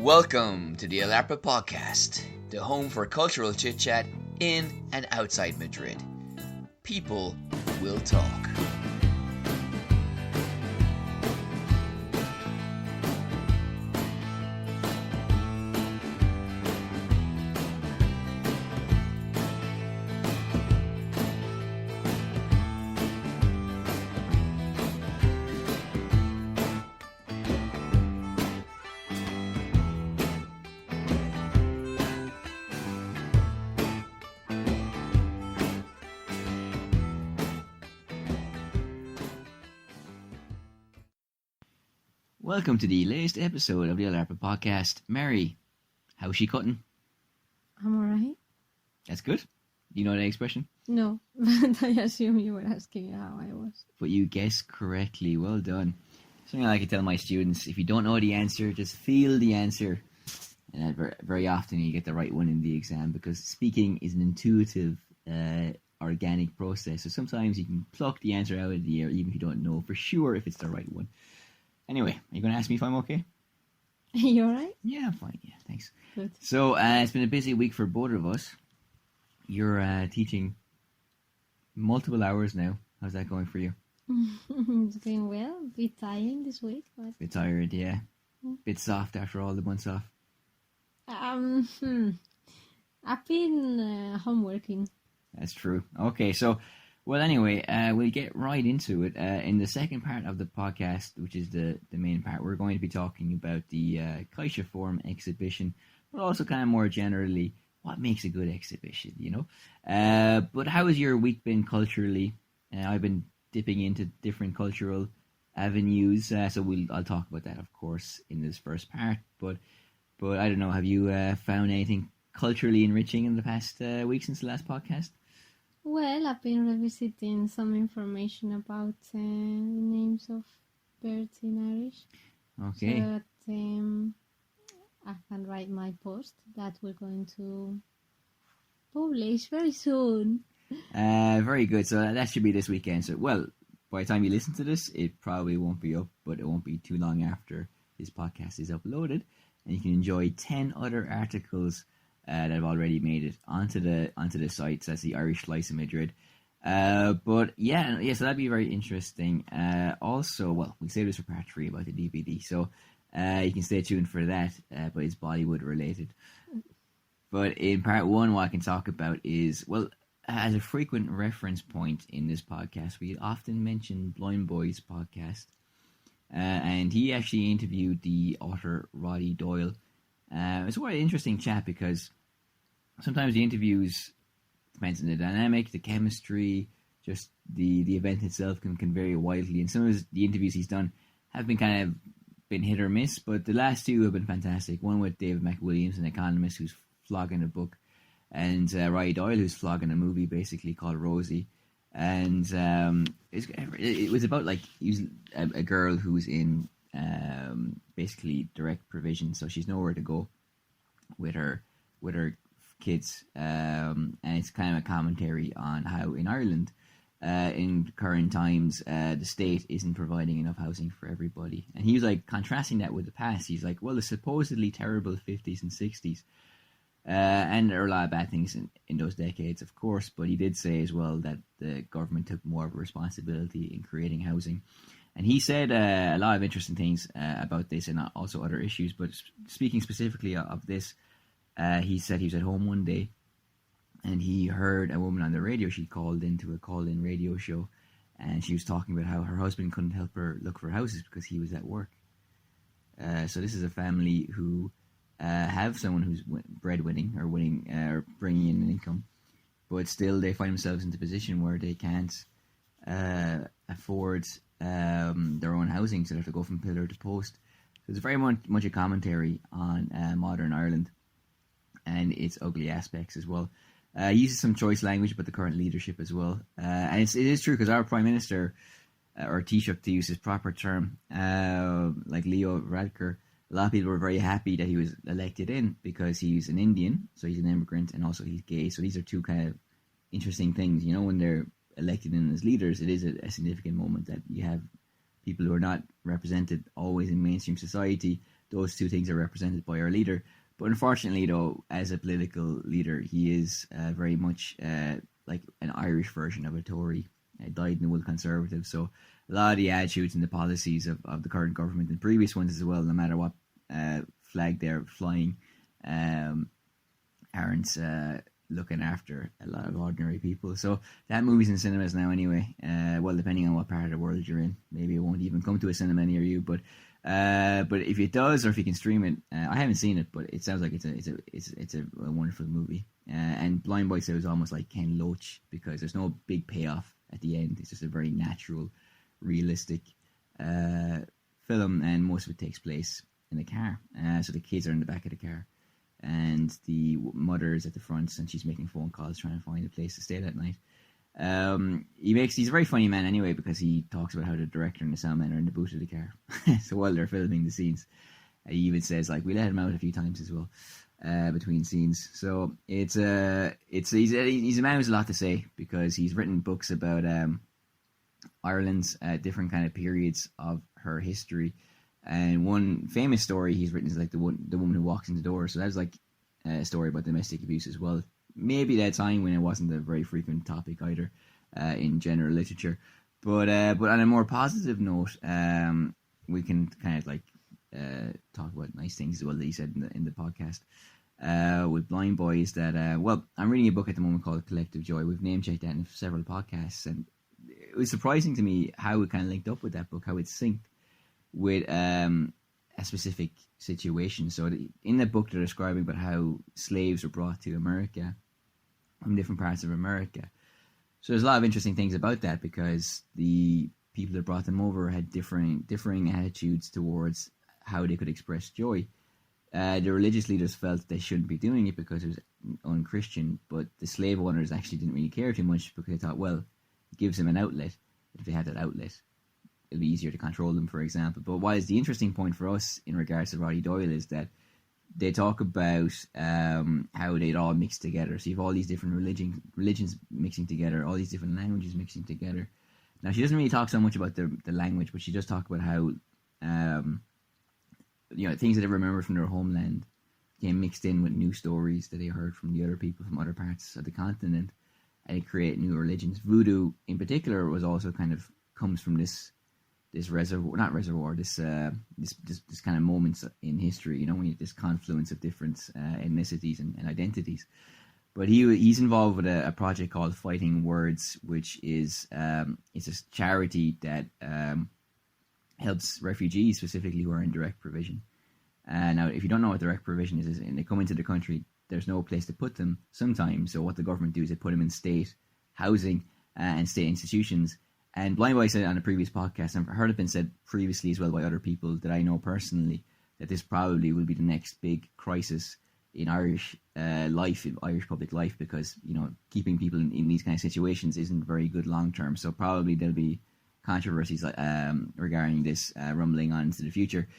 Welcome to the Alarpa Podcast, the home for cultural chit-chat in and outside Madrid. People will talk. Welcome to the latest episode of the Alarpa Podcast. Mary, how's she cutting? I'm alright. That's good. Do you know that expression? No, but I assume you were asking how I was. But you guessed correctly. Well done. Something I like to tell my students, if you don't know the answer, just feel the answer. And very often you get the right one in the exam, because speaking is an intuitive, organic process. So sometimes you can pluck the answer out of the air, even if you don't know for sure if it's the right one. Anyway, are you going to ask me if I'm okay? You alright? Yeah, I'm fine. Yeah, thanks. Good. So, it's been a busy week for both of us. You're teaching multiple hours now. How's that going for you? It's going well. A bit tiring this week, but Bit tired, yeah. Bit soft after all the months off. I've been homeworking. That's true. Okay, so, well, anyway, we'll get right into it. In the second part of the podcast, which is the main part, we're going to be talking about the CaixaForum exhibition, but also kind of more generally, what makes a good exhibition, you know? But how has your week been culturally? I've been dipping into different cultural avenues, so I'll talk about that, of course, in this first part. But I don't know, have you found anything culturally enriching in the past week since the last podcast? Well, I've been revisiting some information about the names of birds in Irish. Okay. So that I can write my post that we're going to publish very soon. Very good. So that should be this weekend. So, well, by the time you listen to this, it probably won't be up, but it won't be too long after this podcast is uploaded. And you can enjoy 10 other articles that have already made it onto the site. So that's the Irish Slice in Madrid. But yeah, so that'd be very interesting. Also, well, we'll save this for part 3 about the DVD. So you can stay tuned for that, but it's Bollywood related. But in part 1, what I can talk about is, well, as a frequent reference point in this podcast, we often mention Blind Boy's podcast. And he actually interviewed the author Roddy Doyle. It's quite an interesting chat, because sometimes the interviews, depends on the dynamic, the chemistry, just the event itself can vary widely. And some of the interviews he's done have been hit or miss, but the last 2 have been fantastic. One with David McWilliams, an economist who's flogging a book, and Roddy Doyle, who's flogging a movie basically called Rosie. And it was about, like, a girl who's in basically direct provision, so she's nowhere to go with her kids, and it's kind of a commentary on how in Ireland, in current times, the state isn't providing enough housing for everybody. And he was like contrasting that with the past. He's like, well, the supposedly terrible 50s and 60s, and there are a lot of bad things in those decades, of course, but he did say as well that the government took more of a responsibility in creating housing. And he said a lot of interesting things about this, and also other issues. But speaking specifically of this, he said he was at home one day, and he heard a woman on the radio. She called into a call-in radio show, and she was talking about how her husband couldn't help her look for houses because he was at work. So this is a family who have someone who's breadwinning or bringing in an income, but still they find themselves in the position where they can't afford their own housing, so they have to go from pillar to post. So it's very much a commentary on modern Ireland and its ugly aspects as well. He uses some choice language about the current leadership as well, and it is true, because our Prime Minister, or Taoiseach to use his proper term, like Leo Varadkar, a lot of people were very happy that he was elected in, because he's an Indian, so he's an immigrant, and also he's gay. So these are two kind of interesting things, you know, when they're elected in as leaders. It is a significant moment that you have people who are not represented always in mainstream society, those two things are represented by our leader. But unfortunately, though, as a political leader, he is very much like an Irish version of a Tory, dyed-in-the-wool conservative. So a lot of the attitudes and the policies of the current government and previous ones as well, no matter what flag they're flying, aren't looking after a lot of ordinary people. So that movie's in cinemas now anyway. Well, depending on what part of the world you're in, maybe it won't even come to a cinema near you. But if it does, or if you can stream it, I haven't seen it, but it sounds like it's a wonderful movie. And Blind Boy said it was almost like Ken Loach, because there's no big payoff at the end. It's just a very natural, realistic film, and most of it takes place in a car. So the kids are in the back of the car, and the mother is at the front, and she's making phone calls trying to find a place to stay that night. He's a very funny man anyway, because he talks about how the director and the soundman are in the boot of the car. So while they're filming the scenes, he even says like, we let him out a few times as well between scenes. So he's a man who's a lot to say, because he's written books about Ireland's different kind of periods of her history. And one famous story he's written is like the woman who walks in the door. So that's like a story about domestic abuse as well. Maybe at a time when it wasn't a very frequent topic either in general literature. But on a more positive note, we can kind of like talk about nice things as well that he said in the podcast with Blind Boy, is that, well, I'm reading a book at the moment called Collective Joy. We've name-checked that in several podcasts, and it was surprising to me how it kind of linked up with that book, how it synced with a specific situation. So in that book, they're describing about how slaves were brought to America from different parts of America. So there's a lot of interesting things about that, because the people that brought them over had differing attitudes towards how they could express joy. The religious leaders felt they shouldn't be doing it because it was un-Christian, but the slave owners actually didn't really care too much, because they thought, well, it gives them an outlet. If they had that outlet, it'll be easier to control them, for example. But what is the interesting point for us in regards to Roddy Doyle is that they talk about how they'd all mix together. So you have all these different religions mixing together, all these different languages mixing together. Now, she doesn't really talk so much about the language, but she does talk about how things that they remember from their homeland came mixed in with new stories that they heard from the other people from other parts of the continent, and they create new religions. Voodoo, in particular, was also kind of comes from this reservoir, this kind of moments in history, when you have this confluence of different ethnicities and identities. But he's involved with a project called Fighting Words, which is it's a charity that helps refugees specifically who are in direct provision. Now, if you don't know what direct provision is, and they come into the country, there's no place to put them sometimes. So what the government do is they put them in state housing and state institutions. And Blind Boy said on a previous podcast, and I've heard it been said previously as well by other people that I know personally, that this probably will be the next big crisis in Irish life, in Irish public life, because keeping people in these kind of situations isn't very good long term. So probably there'll be controversies regarding this rumbling on into the future.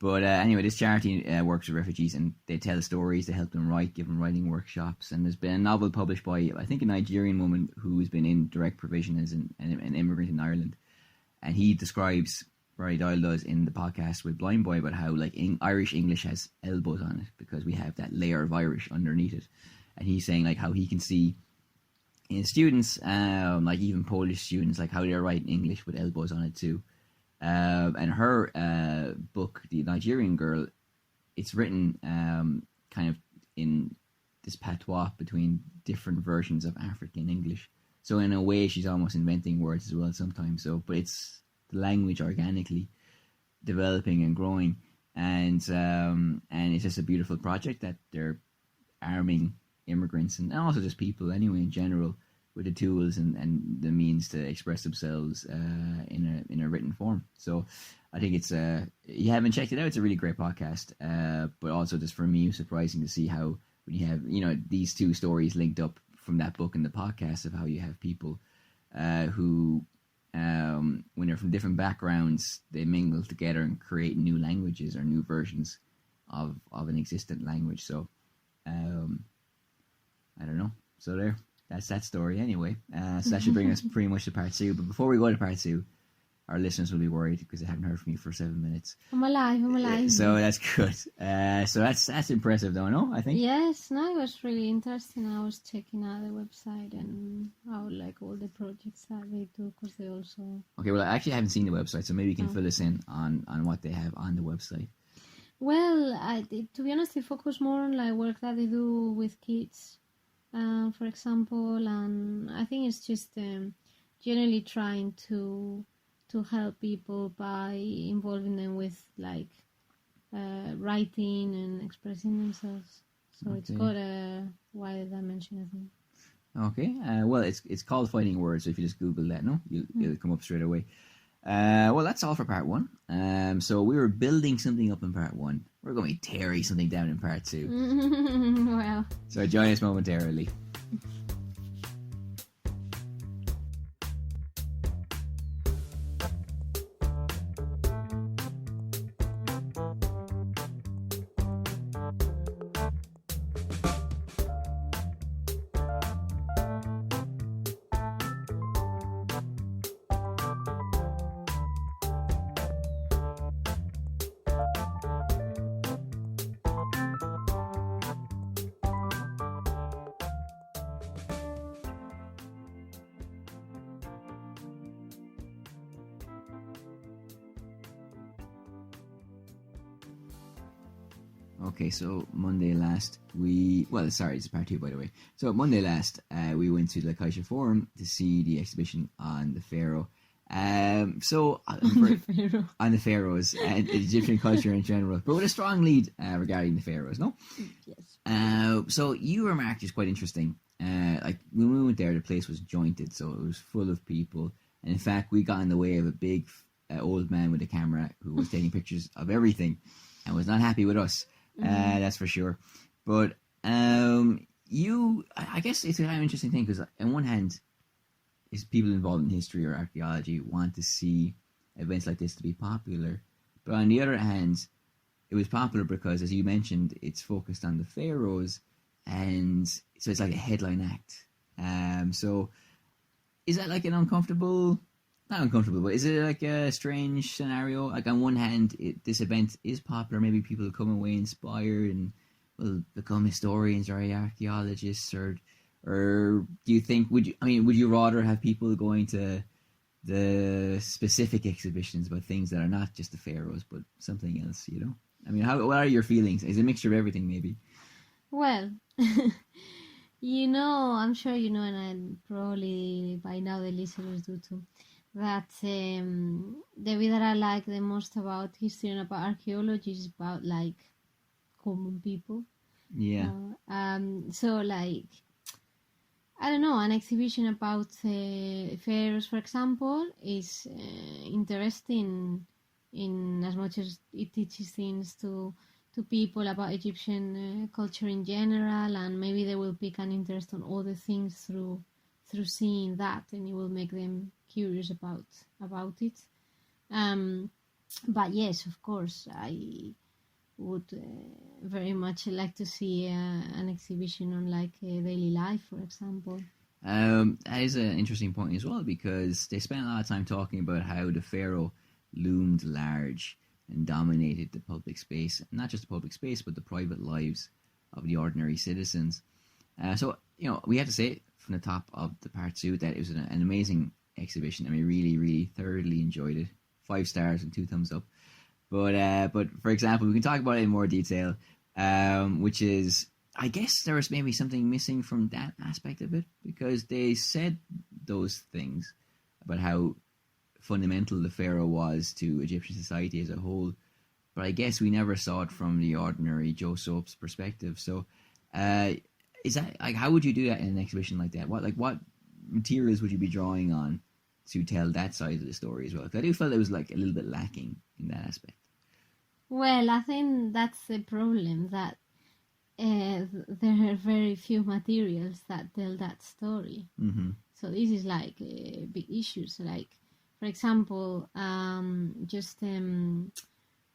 But anyway, this charity works with refugees, and they tell stories, they help them write, give them writing workshops. And there's been a novel published by, I think, a Nigerian woman who's been in direct provision as an immigrant in Ireland. And he describes, Barry Doyle does in the podcast with Blind Boy, about how Irish English has elbows on it, because we have that layer of Irish underneath it. And he's saying how he can see in students, even Polish students, how they're writing English with elbows on it too. And her book, The Nigerian Girl, it's written kind of in this patois between different versions of African English. So in a way, she's almost inventing words as well sometimes. But it's the language organically developing and growing, and it's just a beautiful project that they're arming immigrants and also just people anyway in general with the tools and the means to express themselves in a written form. So I think it's you haven't checked it out, it's a really great podcast. But also just for me, surprising to see how when you have these two stories linked up from that book and the podcast, of how you have people who when they're from different backgrounds, they mingle together and create new languages or new versions of an existent language. So I don't know. So that's that story anyway. So that should bring us pretty much to part two. But before we go to part two, our listeners will be worried because they haven't heard from you for 7 minutes. I'm alive. So that's good. So that's impressive, though, no? I think. Yes, no, it was really interesting. I was checking out the website and how like all the projects that they do, because they also. Okay, well, I actually haven't seen the website, so maybe you can fill us in on what they have on the website. Well, to be honest, they focus more on like work that they do with kids, for example, and I think it's just generally trying to help people by involving them with like writing and expressing themselves. So it's got a wider dimension, I think. Okay. Well, it's called Fighting Words. So if you just Google that, it'll come up straight away. Well, that's all for part 1. So we were building something up in part 1. We're going to be tearing something down in part 2. Well. So join us momentarily. Okay, so Monday last it's part 2, by the way. So Monday last, we went to the CaixaForum to see the exhibition on the Pharaoh. On the Pharaohs and Egyptian culture in general, but with a strong lead regarding the Pharaohs, no? Yes. So you remarked it's quite interesting. Like when we went there, the place was jointed, so it was full of people. And in fact, we got in the way of a big old man with a camera who was taking pictures of everything and was not happy with us. That's for sure. But I guess it's a kind of interesting thing because on one hand, is people involved in history or archaeology want to see events like this to be popular. But on the other hand, it was popular because, as you mentioned, it's focused on the pharaohs, and so it's like a headline act. So is that like an uncomfortable, not uncomfortable, but is it like a strange scenario? Like on one hand, this event is popular, maybe people will come away inspired and will become historians or archaeologists, or do you think, would you rather have people going to the specific exhibitions about things that are not just the pharaohs but something else, you know? I mean, what are your feelings? Is it a mixture of everything, maybe? Well, I'm sure you know, and I probably by now the listeners do too, that the way that I like the most about history and about archaeology is about like common people. Yeah. So like, I don't know, an exhibition about pharaohs, for example, is interesting in as much as it teaches things to people about Egyptian culture in general, and maybe they will pick an interest on other things through seeing that, and it will make them curious about it. But yes, of course, I would very much like to see an exhibition on like daily life, for example. That is an interesting point as well, because they spent a lot of time talking about how the pharaoh loomed large and dominated the public space, not just the public space but the private lives of the ordinary citizens. So we have to say from the top of the part 2 that it was an amazing exhibition, and we really, really thoroughly enjoyed it. 5 stars and 2 thumbs up. But for example, we can talk about it in more detail, which is, I guess there was maybe something missing from that aspect of it, because they said those things about how fundamental the pharaoh was to Egyptian society as a whole, but I guess we never saw it from the ordinary Joe Soap's perspective. So is that, like, how would you do that in an exhibition like that? What materials would you be drawing on to tell that side of the story as well? Because I do feel it was like a little bit lacking in that aspect. Well, I think that's the problem, that there are very few materials that tell that story. Mm-hmm. So this is like big issues. Like, for example,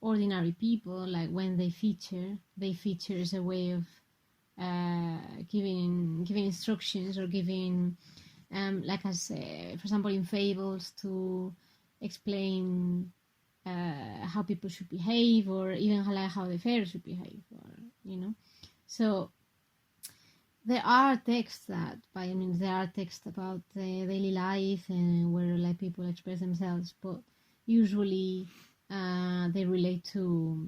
ordinary people, like when they feature as a way of giving instructions, or giving, for example, in fables to explain how people should behave, or even like how the pharaoh should behave, or So there are texts there are texts about daily life and where like people express themselves, but usually they relate to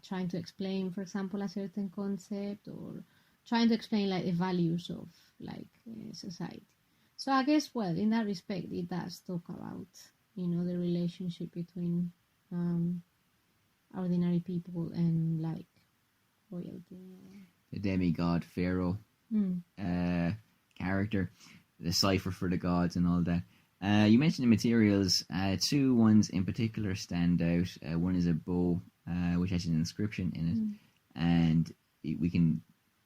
trying to explain, for example, a certain concept, or trying to explain like the values of like society. So I guess, well, in that respect, it does talk about the relationship between ordinary people and like royalty. The demigod Pharaoh character, the cipher for the gods and all that. You mentioned the materials. Two ones in particular stand out. One is a bow, which has an inscription in it, and we can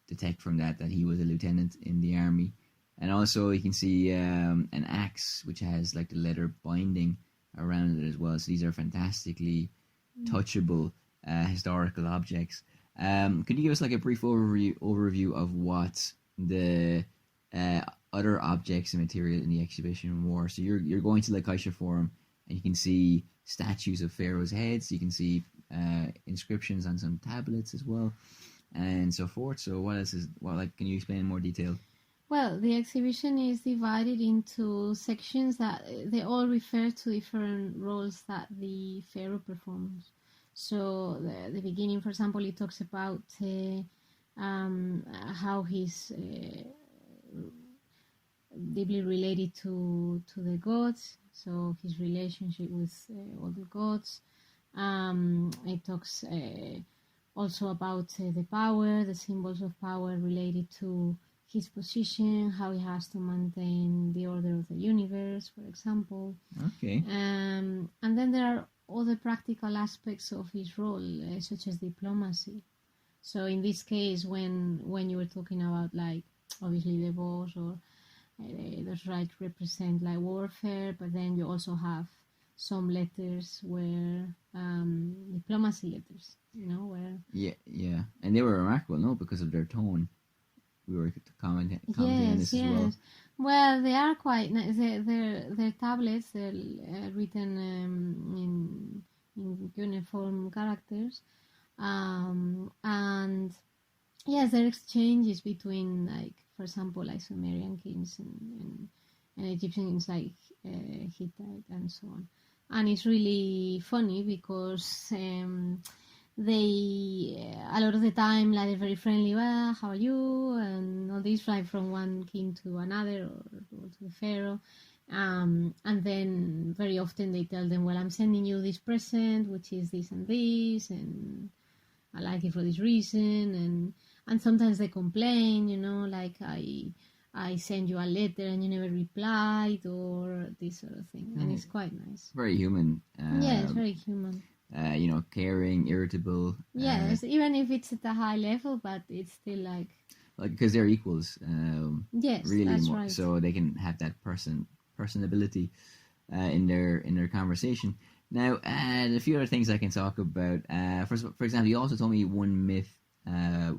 detect from that he was a lieutenant in the army. And also you can see an axe, which has like the leather binding around it as well. So these are fantastically touchable historical objects. Could you give us like a brief overview of what the other objects and material in the exhibition were? So you're going to the CaixaForum and you can see statues of pharaohs' heads. You can see inscriptions on some tablets as well, and so forth. So what else can you explain in more detail? Well, the exhibition is divided into sections that they all refer to different roles that the pharaoh performs. So the beginning, for example, it talks about how he's deeply related to the gods, so his relationship with all the gods. It talks also about the power, the symbols of power related to his position, how he has to maintain the order of the universe, for example. Okay. And then there are other practical aspects of his role, such as diplomacy. So in this case, when you were talking about like obviously the bows or those right represent like warfare, but then you also have some letters where diplomacy letters, where and they were remarkable, no, because of their tone. We were commenting on this as well. Well, they are quite nice. They're tablets. They're written in cuneiform characters, and yes, there are exchanges between, like, for example, like Sumerian kings and Egyptian kings, like Hittite and so on. And it's really funny because they a lot of the time, like, they're very friendly. Well, how are you? And all this, like, from one king to another, or to the pharaoh. And then very often they tell them, well, I'm sending you this present, which is this and this, and I like it for this reason. And sometimes they complain, like, I send you a letter and you never replied, or this sort of thing. And it's quite nice. Very human. It's very human. Caring, irritable. Yes, even if it's at a high level, but it's still like because they're equals. Yes, really, that's right. So they can have that personability in their conversation. Now, a few other things I can talk about. For example, you also told me one myth.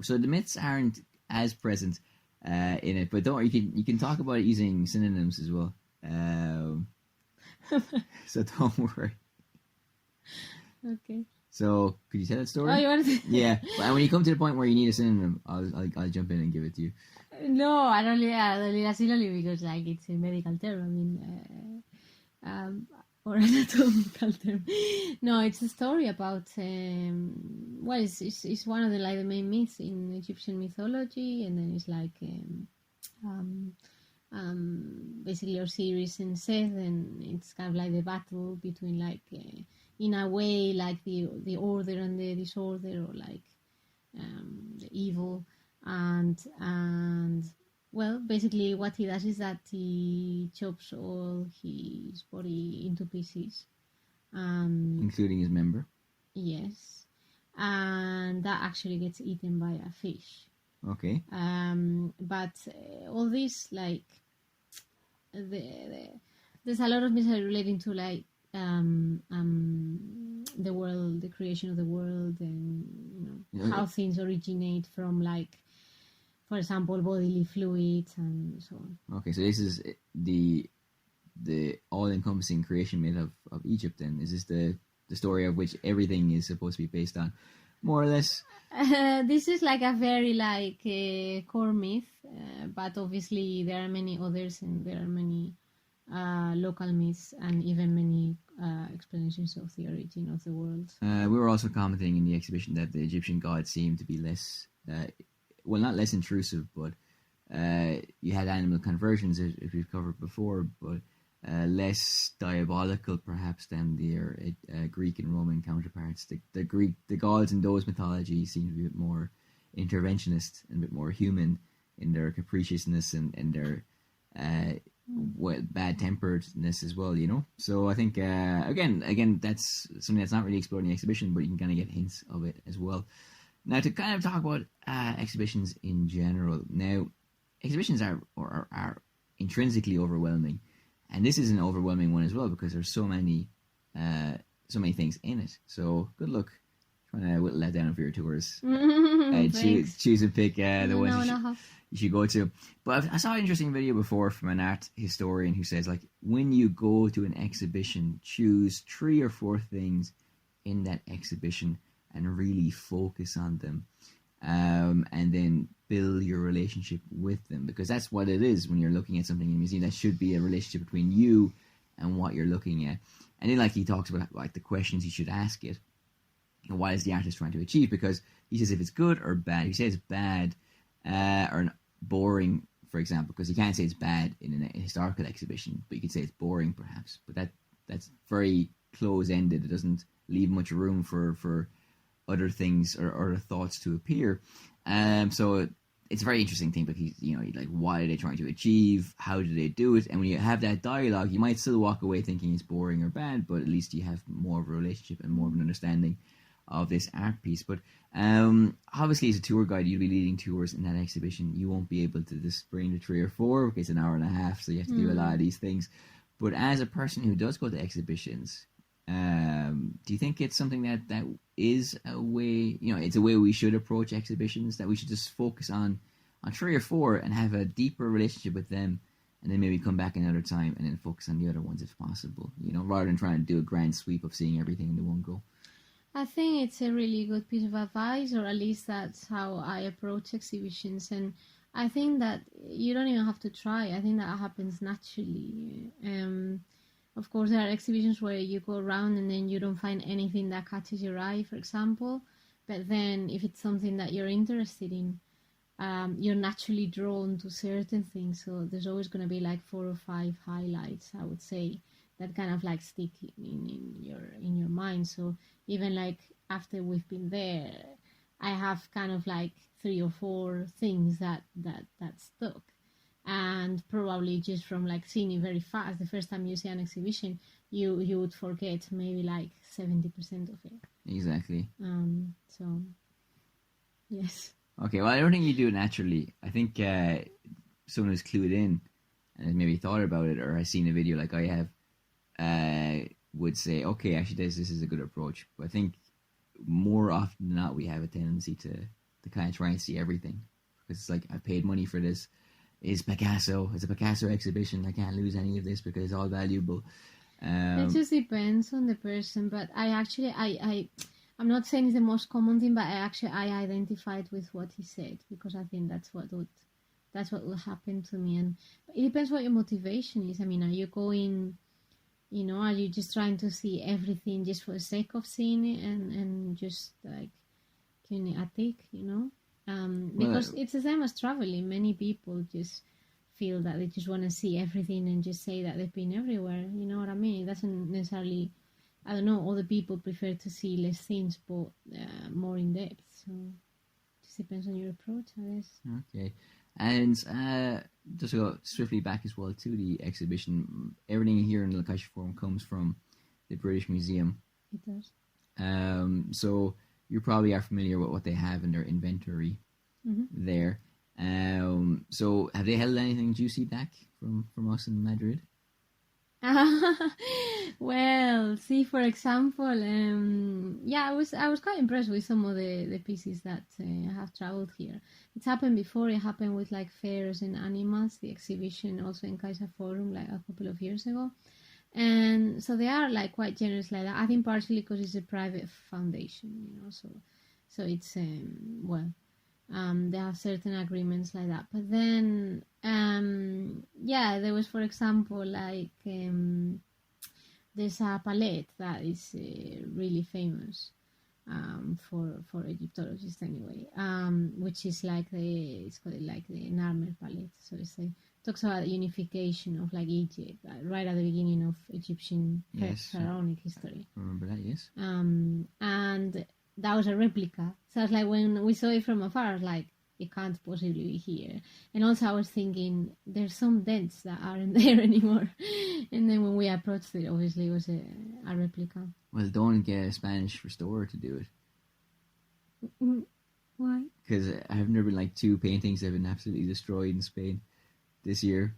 So the myths aren't as present in it, but don't worry, you can talk about it using synonyms as well. So don't worry. Okay. So, could you tell that story? Oh, you want to? Yeah, and when you come to the point where you need a synonym, I'll jump in and give it to you. No, I don't need a synonym because, like, it's a medical term. I mean, or anatomical term. No, it's a story about. Well, it's one of the main myths in Egyptian mythology, and then it's like basically Osiris and Seth, and it's kind of like the battle between, like, in a way, like the order and the disorder, or like the evil, and well, basically what he does is that he chops all his body into pieces, including his member. Yes, and that actually gets eaten by a fish. Okay. But all this, like, there's a lot of mystery relating to, like, the world, the creation of the world, and how things originate from, like, for example, bodily fluids and so on. Okay, so this is the the all-encompassing creation myth of Egypt? Then is this the story of which everything is supposed to be based on, more or less? This is like a very core myth, but obviously there are many others, and there are many local myths, and even many explanations of the origin of the world. We were also commenting in the exhibition that the Egyptian gods seem to be less, not less intrusive, but you had animal conversions, as we've covered before, but less diabolical perhaps than their Greek and Roman counterparts. The gods in those mythologies seem to be a bit more interventionist and a bit more human in their capriciousness and their bad-temperedness as well, So I think again that's something that's not really explored in the exhibition, but you can kind of get hints of it as well. Now, to kind of talk about exhibitions in general. Now, exhibitions are intrinsically overwhelming, and this is an overwhelming one as well because there's so many things in it. So good luck trying to whittle that down for your tours. Choose and pick the ones you should go to. But I saw an interesting video before from an art historian who says, like, when you go to an exhibition, choose 3 or 4 things in that exhibition and really focus on them, and then build your relationship with them, because that's what it is when you're looking at something in a museum. That should be a relationship between you and what you're looking at. And then, like, he talks about like the questions you should ask it, and what is the artist trying to achieve, because he says if it's good or bad. He says bad or boring, for example, because you can't say it's bad in a historical exhibition, but you could say it's boring perhaps, but that's very close-ended. It doesn't leave much room for other things or other thoughts to appear. So it's a very interesting thing, because like, what are they trying to achieve? How do they do it? And when you have that dialogue, you might still walk away thinking it's boring or bad, but at least you have more of a relationship and more of an understanding of this art piece. But obviously, as a tour guide, you'll be leading tours in that exhibition. You won't be able to just bring the 3 or 4, because it's an hour and a half, so you have to do a lot of these things. But as a person who does go to exhibitions, do you think it's something that is a way, it's a way we should approach exhibitions, that we should just focus on 3 or 4 and have a deeper relationship with them, and then maybe come back another time and then focus on the other ones if possible, rather than trying to do a grand sweep of seeing everything in the one go? I think it's a really good piece of advice, or at least that's how I approach exhibitions. And I think that you don't even have to try. I think that happens naturally. Of course, there are exhibitions where you go around and then you don't find anything that catches your eye, for example. But then if it's something that you're interested in, you're naturally drawn to certain things. So there's always going to be like 4 or 5 highlights, I would say, that kind of like stick in your mind. So even like after we've been there, I have kind of like 3 or 4 things that stuck. And probably just from like seeing it very fast, the first time you see an exhibition, you would forget maybe like 70% of it. Exactly. So yes. Okay, well, I don't think you do it naturally. I think someone who's clued in and has maybe thought about it, or has seen a video like I have, would say, okay, actually this is a good approach. But I think more often than not, we have a tendency to kind of try and see everything, because it's like, I paid money for this. It's a Picasso exhibition. I can't lose any of this because it's all valuable. It just depends on the person. But I'm not saying it's the most common thing, but I identified with what he said, because I think that's what will happen to me. And it depends what your motivation is. I mean, are you going, are you just trying to see everything just for the sake of seeing it and just like killing a tick, because it's the same as traveling. Many people just feel that they just want to see everything and just say that they've been everywhere. You know what I mean? It doesn't necessarily, I don't know, other people prefer to see less things, but more in depth. So it just depends on your approach, I guess. Okay. And just to go swiftly back as well to the exhibition, everything here in the CaixaForum comes from the British Museum. It does. So you probably are familiar with what they have in their inventory there. So have they held anything juicy back from us in Madrid? Well, see, for example, I was quite impressed with some of the pieces that have traveled here. It's happened before. It happened with like Pharaohs and Animals, the exhibition also in CaixaForum like a couple of years ago. And so they are like quite generous like that. I think partially because it's a private foundation, so it's they have certain agreements like that. But then there was, for example, like there's a palette that is really famous for Egyptologists anyway, which is like it's called like the Narmer palette. So talks about the unification of like Egypt right at the beginning of Egyptian pharaonic history. I remember that, yes. And that was a replica. So it's like when we saw it from afar, I was like, it can't possibly be here. And also I was thinking, there's some dents that aren't there anymore. And then when we approached it, obviously it was a replica. Well, don't get a Spanish restorer to do it. Why? Because I've never been like 2 paintings that have been absolutely destroyed in Spain this year.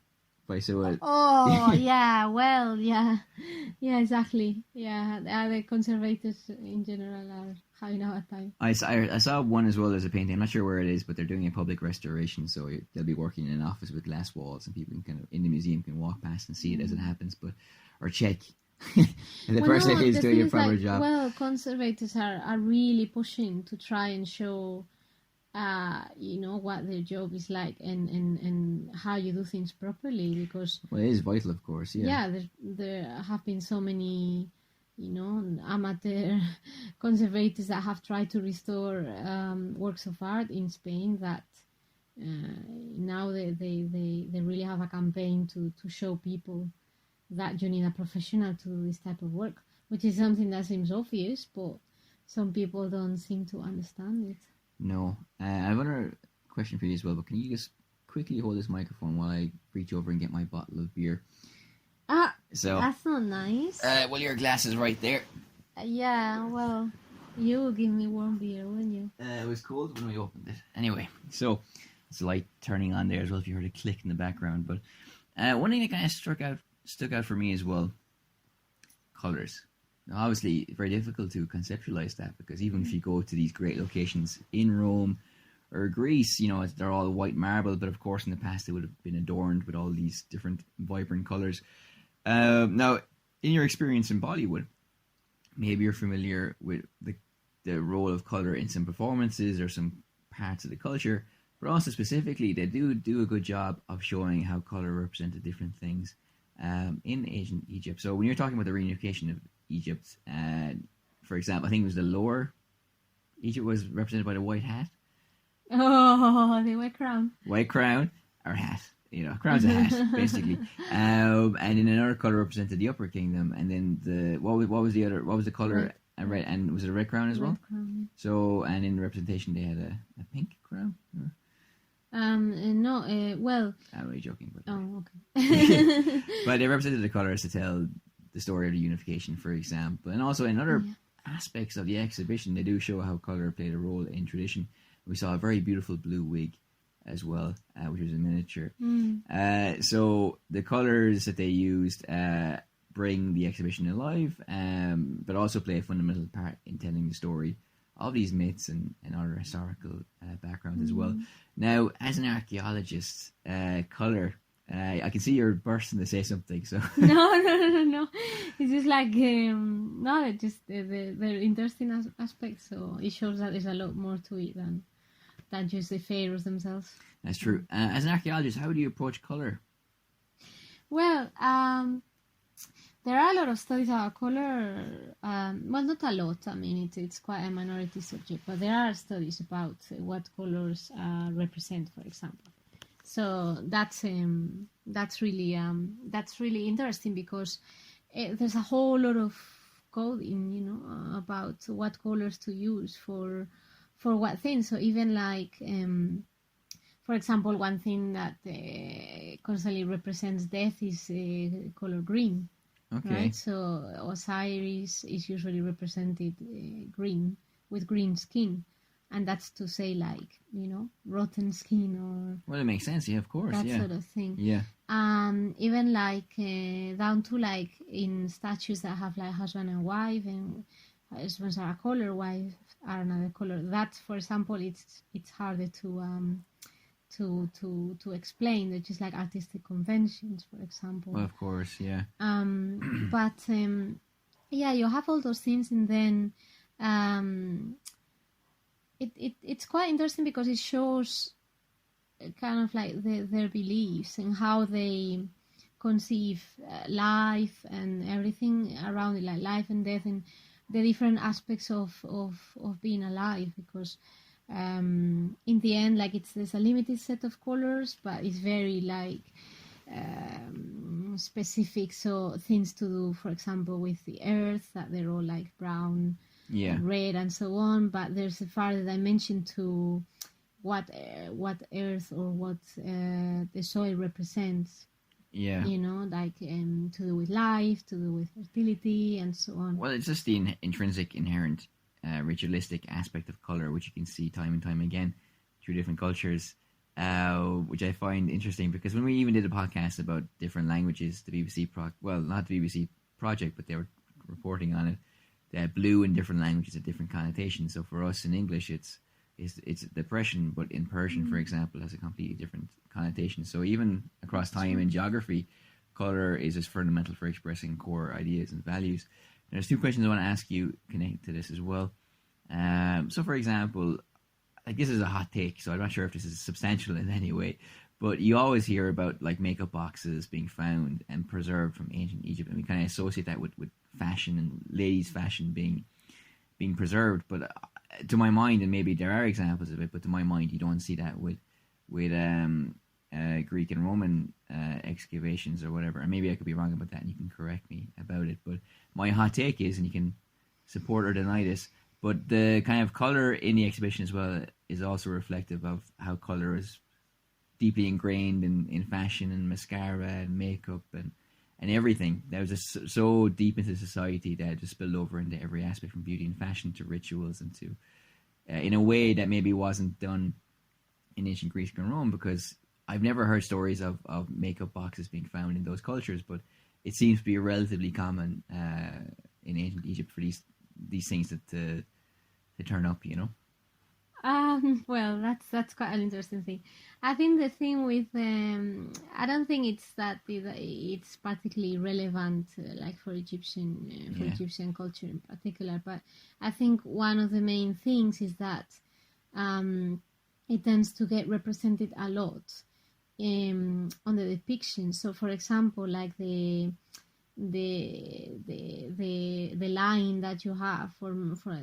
Oh, yeah, well, yeah, exactly. Yeah, the conservators in general are having a hard time. I saw one as well as a painting. I'm not sure where it is, but they're doing a public restoration, so they'll be working in an office with glass walls, and people can in the museum can walk past and see it as it happens, or check. The person is doing a proper job. Well, conservators are really pushing to try and show what their job is like and how you do things properly, because it is vital, of course. There have been so many amateur conservators that have tried to restore works of art in Spain that now they really have a campaign to show people that you need a professional to do this type of work, which is something that seems obvious, but some people don't seem to understand it. No. I have another question for you as well, but can you just quickly hold this microphone while I reach over and get my bottle of beer? So that's not nice. Well, your glass is right there. Yeah, well, you will give me warm beer, wouldn't you? It was cold when we opened it. Anyway, so it's the light turning on there as well if you heard a click in the background. But one thing that kind of stuck out for me as well, colours. Now, obviously, very difficult to conceptualize that, because even if you go to these great locations in Rome or Greece, they're all white marble, but of course in the past they would have been adorned with all these different vibrant colours. Now, in your experience in Bollywood, maybe you're familiar with the role of colour in some performances or some parts of the culture, but also specifically they do a good job of showing how colour represented different things in ancient Egypt. So when you're talking about the reunification of Egypt, for example, I think it was the lower Egypt was represented by the white hat. Oh, the white crown. White crown or hat. Crown's a hat, basically. And in another colour represented the upper kingdom, and then what was the colour? Red, and was it a red crown as well? Red crown. So, and in representation they had a pink crown? No, well... I'm really joking. But okay. But they represented the colours to tell the story of the unification, for example. And also in other aspects of the exhibition, they do show how colour played a role in tradition. We saw a very beautiful blue wig as well, which was a miniature. So the colours that they used bring the exhibition alive, but also play a fundamental part in telling the story of these myths and other historical backgrounds as well. Now, as an archaeologist, colour, I can see you're bursting to say something. So no. It's just like just they're interesting aspects. So it shows that there's a lot more to it than just the pharaohs themselves. That's true. As an archaeologist, how do you approach colour? Well, there are a lot of studies about colour. Well, not a lot. I mean, it's quite a minority subject, but there are studies about what colours represent, for example. So that's really interesting, because there's a whole lot of coding, about what colours to use for what things. So even like, for example, one thing that constantly represents death is color green. Okay. Right? So Osiris is usually represented green, with green skin. And that's to say, like, rotten skin or... Well, it makes sense, yeah, of course, that sort of thing. Yeah. Even like down to like in statues that have like husband and wife, and husbands are a color, wives are another color. That, for example, it's harder to explain. They're just like artistic conventions, for example. Well, of course, yeah. But yeah, you have all those things, and then it's quite interesting because it shows kind of like their beliefs and how they conceive life and everything around it, like life and death and the different aspects of being alive, because in the end, like there's a limited set of colors, but it's very like specific. So things to do, for example, with the earth, that they're all like brown, red, and so on. But there's a further dimension to what earth or what the soil represents. Yeah. You know, like to do with life, to do with fertility, and so on. Well, it's just the intrinsic, inherent, ritualistic aspect of color, which you can see time and time again through different cultures, which I find interesting, because when we even did a podcast about different languages, the BBC, not the BBC project, but they were reporting on it, blue in different languages have different connotations. So for us in English, it's depression, but in Persian, for example, has a completely different connotation. So even across time and geography, color is as fundamental for expressing core ideas and values. And there's two questions I want to ask you connected to this as well. So for example, like this is a hot take, so I'm not sure if this is substantial in any way, but you always hear about like makeup boxes being found and preserved from ancient Egypt, and we kind of associate that with fashion and ladies' fashion being preserved. But to my mind, and maybe there are examples of it, but to my mind, you don't see that with Greek and Roman excavations or whatever. And maybe I could be wrong about that, and you can correct me about it. But my hot take is, and you can support or deny this, but the kind of color in the exhibition as well is also reflective of how color is deeply ingrained in fashion and mascara and makeup and everything. That was just so deep into society that it just spilled over into every aspect, from beauty and fashion to rituals, and to in a way that maybe wasn't done in ancient Greece and Rome, because I've never heard stories of makeup boxes being found in those cultures, but it seems to be relatively common in ancient Egypt for these things to turn up, you know. Well, that's quite an interesting thing. I think the thing with I don't think it's that it's particularly relevant, like for Egyptian culture in particular. But I think one of the main things is that it tends to get represented a lot on the depiction. So, for example, like the line that you have for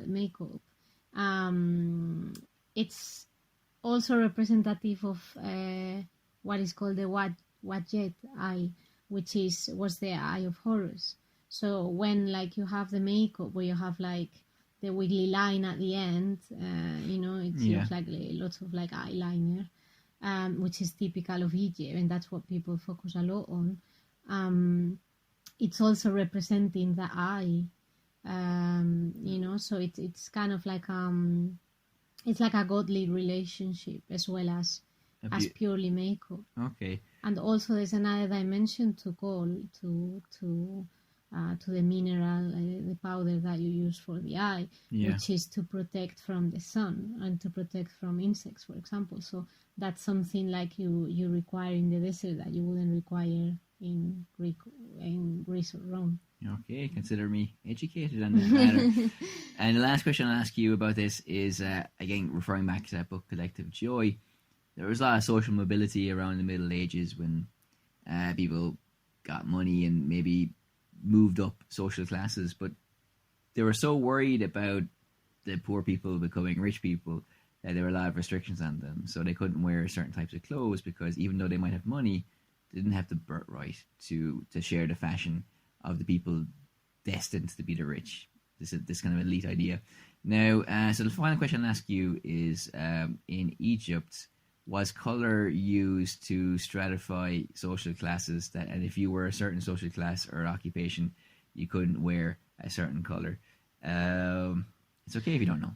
makeup. It's also representative of what is called the Wadjet eye, which was the eye of Horus. So when like you have the makeup where you have like the wiggly line at the end, it looks like lots of like eyeliner, which is typical of Egypt, and that's what people focus a lot on. It's also representing the eye. So it's kind of like it's like a godly relationship as well as purely makeup. Okay. And also there's another dimension to gold, to the mineral, the powder that you use for the eye, which is to protect from the sun and to protect from insects, for example. So that's something like you require in the desert that you wouldn't require in Greece or Rome. Okay, consider me educated on this matter. And the last question I'll ask you about this is, again, referring back to that book, Collective Joy. There was a lot of social mobility around the Middle Ages when people got money and maybe moved up social classes, but they were so worried about the poor people becoming rich people that there were a lot of restrictions on them. So they couldn't wear certain types of clothes because even though they might have money, they didn't have the birthright to share the fashion of the people destined to be the rich. This kind of elite idea. Now, so the final question I'll ask you is, in Egypt, was colour used to stratify social classes, and if you were a certain social class or occupation, you couldn't wear a certain colour? It's okay if you don't know.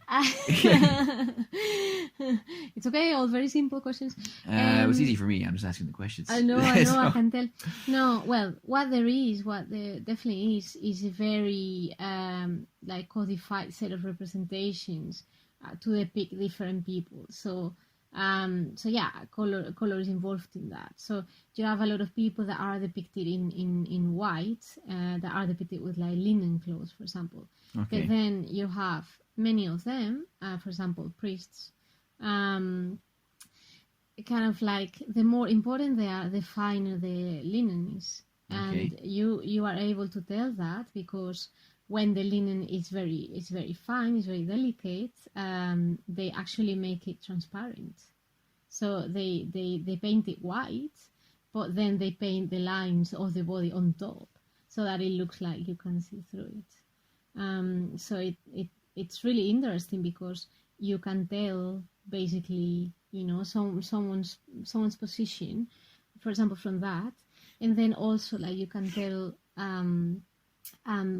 It's okay, all very simple questions. It was easy for me. I'm just asking the questions. I know, I can tell. No, well, what there definitely is a very like codified set of representations to depict different people. So yeah, color is involved in that. So you have a lot of people that are depicted in white, that are depicted with like linen clothes, for example. Okay. But then you have many of them, for example, priests. Kind of like the more important they are, the finer the linen is, and you are able to tell that because when the linen is very fine, it's very delicate, they actually make it transparent. So they paint it white, but then they paint the lines of the body on top so that it looks like you can see through it. So it's really interesting because you can tell basically, you know, someone's position, for example, from that, and then also like you can tell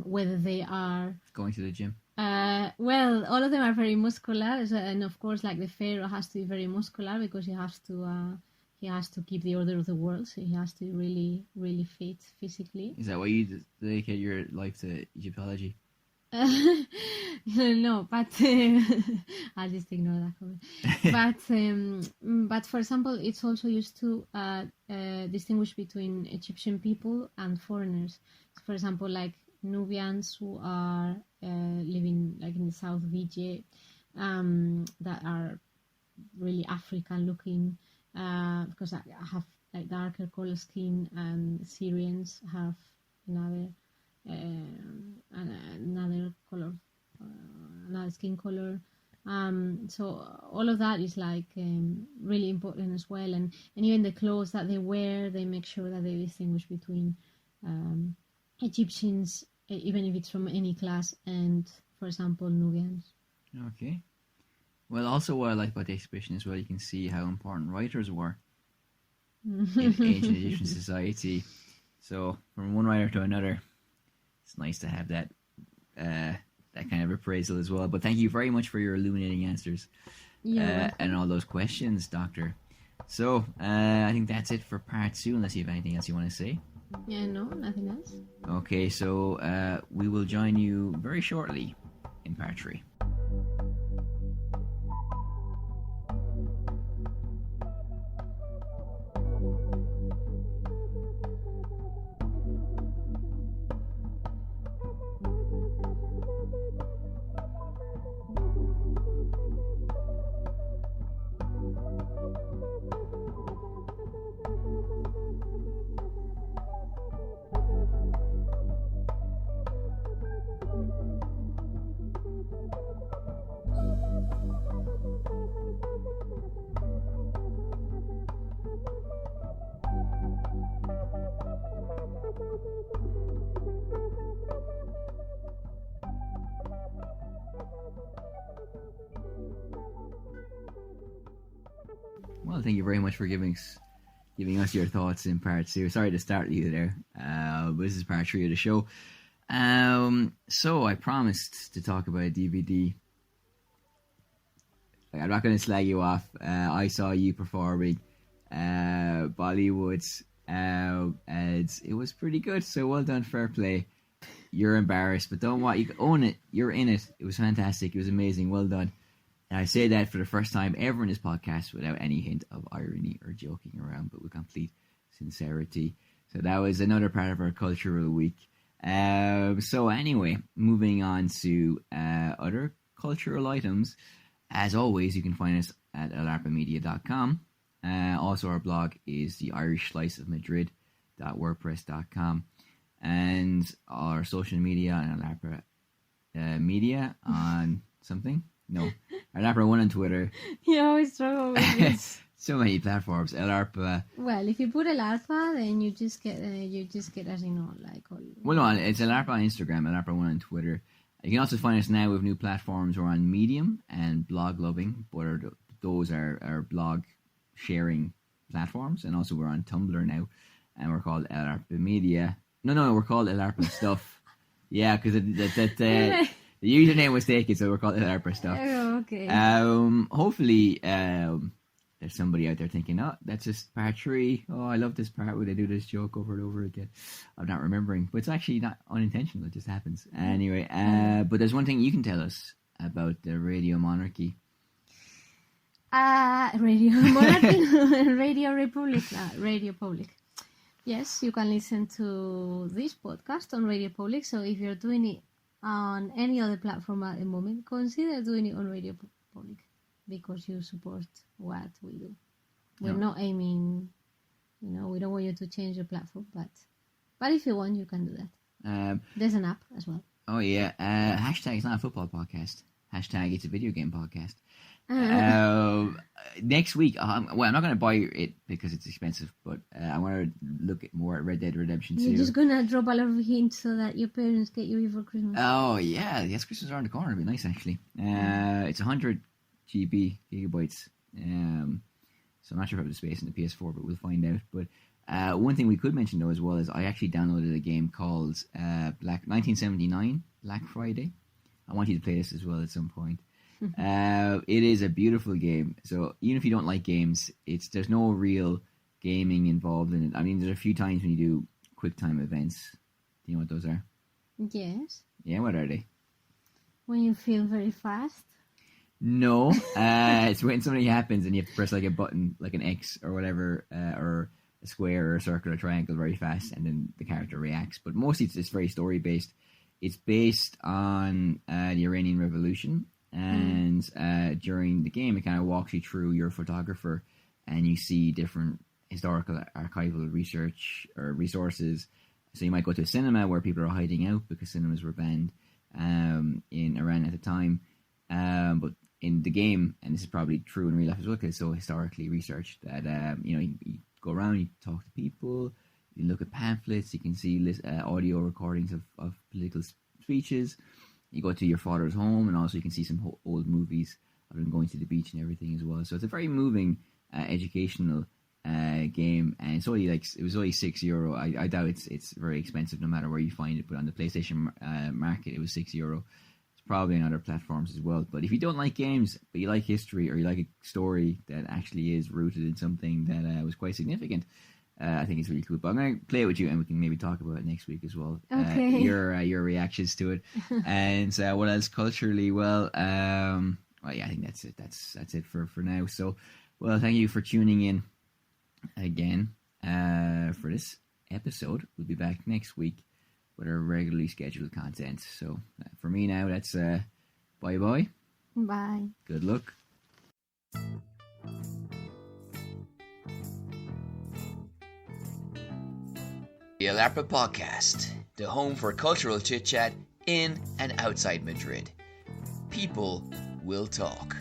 whether they are going to the gym. Well, all of them are very muscular, and of course, like the Pharaoh has to be very muscular because he has to keep the order of the world, so he has to be really fit physically. Is that why you dedicate your life to Egyptology? No, but I'll just ignore that comment. But for example, it's also used to distinguish between Egyptian people and foreigners. So for example, like Nubians who are living like in the South of Egypt, that are really African looking, because I have like darker color skin, and Syrians have another color, another skin color. So all of that is like really important as well, and even the clothes that they wear, they make sure that they distinguish between Egyptians, even if it's from any class, and for example Nubians. Okay. Well, also what I like about the exhibition as well, you can see how important writers were in ancient Egyptian society. So from one writer to another, it's nice to have that kind of appraisal as well. But thank you very much for your illuminating answers and all those questions, Doctor. So I think that's it for part 2, unless you have anything else you want to say. Yeah, no, nothing else. Okay, so we will join you very shortly in part 3. Well, thank you very much for giving us your thoughts in part 2. Sorry to start you there, but this is part 3 of the show. So I promised to talk about a DVD. Like, I'm not going to slag you off. I saw you performing Bollywood, and it was pretty good. So well done, fair play. You're embarrassed, but don't worry, you can own it. You're in it. It was fantastic. It was amazing. Well done. And I say that for the first time ever in this podcast without any hint of irony or joking around, but with complete sincerity. So that was another part of our cultural week. So anyway, moving on to other cultural items. As always, you can find us at elarpamedia.com. Also, our blog is the Irish Slice of Madrid.wordpress.com. And our social media on Elarpa Media on something. No, Elarpa 1 on Twitter. You always struggle with this. So many platforms. Elarpa. Well, if you put Elarpa, then you just get as you know, like all. Well, no, it's Elarpa on Instagram, Elarpa 1 on Twitter. You can also find us now with new platforms. We're on Medium and Blog Loving, but those are blog sharing platforms, and also we're on Tumblr now, and we're called Elarpa Media. No, we're called Elarpa Stuff. Yeah, because The username was taken, so we're calling it ARPA stuff. Oh, okay. Hopefully, there's somebody out there thinking, oh, that's just part 3. Oh, I love this part where they do this joke over and over again. I'm not remembering, but it's actually not unintentional. It just happens. Anyway, but there's one thing you can tell us about the Radio Monarchy. Radio Monarchy, Radio Republic, Radio Public. Yes, you can listen to this podcast on Radio Public. So if you're doing it on any other platform at the moment, consider doing it on Radio Public because you support what we do. We're not aiming, we don't want you to change your platform, but if you want, you can do that. There's an app as well. Oh yeah, hashtag it's not a football podcast. Hashtag it's a video game podcast. Next week, I'm not going to buy it because it's expensive, but I want to look more at Red Dead Redemption 2. You're just going to drop a lot of hints so that your parents get you for Christmas. Oh, yeah. Yes, Christmas around the corner. It'd be nice, actually. It's 100 gigabytes. So I'm not sure if I have the space in the PS4, but we'll find out. But one thing we could mention, though, as well, is I actually downloaded a game called 1979 Black Friday. I want you to play this as well at some point. It is a beautiful game. So even if you don't like games, there's no real gaming involved in it. I mean, there's a few times when you do quick time events. Do you know what those are? Yes. Yeah, what are they? When you feel very fast. No, it's when something happens and you have to press like a button, like an X or whatever, or a square or a circle or triangle very fast, and then the character reacts. But mostly it's very story based. It's based on the Iranian Revolution. And during the game, it kind of walks you through your photographer, and you see different historical archival research or resources. So you might go to a cinema where people are hiding out because cinemas were banned in Iran at the time. But in the game, and this is probably true in real life as well, because it's so historically researched that you go around, you talk to people, you look at pamphlets, you can see audio recordings of political speeches. You go to your father's home, and also you can see some old movies of him going to the beach and everything as well. So it's a very moving, educational game, and it's only it was only €6. I doubt it's very expensive no matter where you find it. But on the PlayStation market, it was €6. It's probably on other platforms as well. But if you don't like games, but you like history or you like a story that actually is rooted in something that was quite significant, I think it's really cool. But I'm going to play it with you, and we can maybe talk about it next week as well. Okay. Your reactions to it, and what else culturally? Well, yeah, I think that's it. That's it for now. So, well, thank you for tuning in again for this episode. We'll be back next week with our regularly scheduled content. So, for me now, that's bye bye. Bye. Good luck. The Alarpa Podcast, the home for cultural chit-chat in and outside Madrid. People will talk.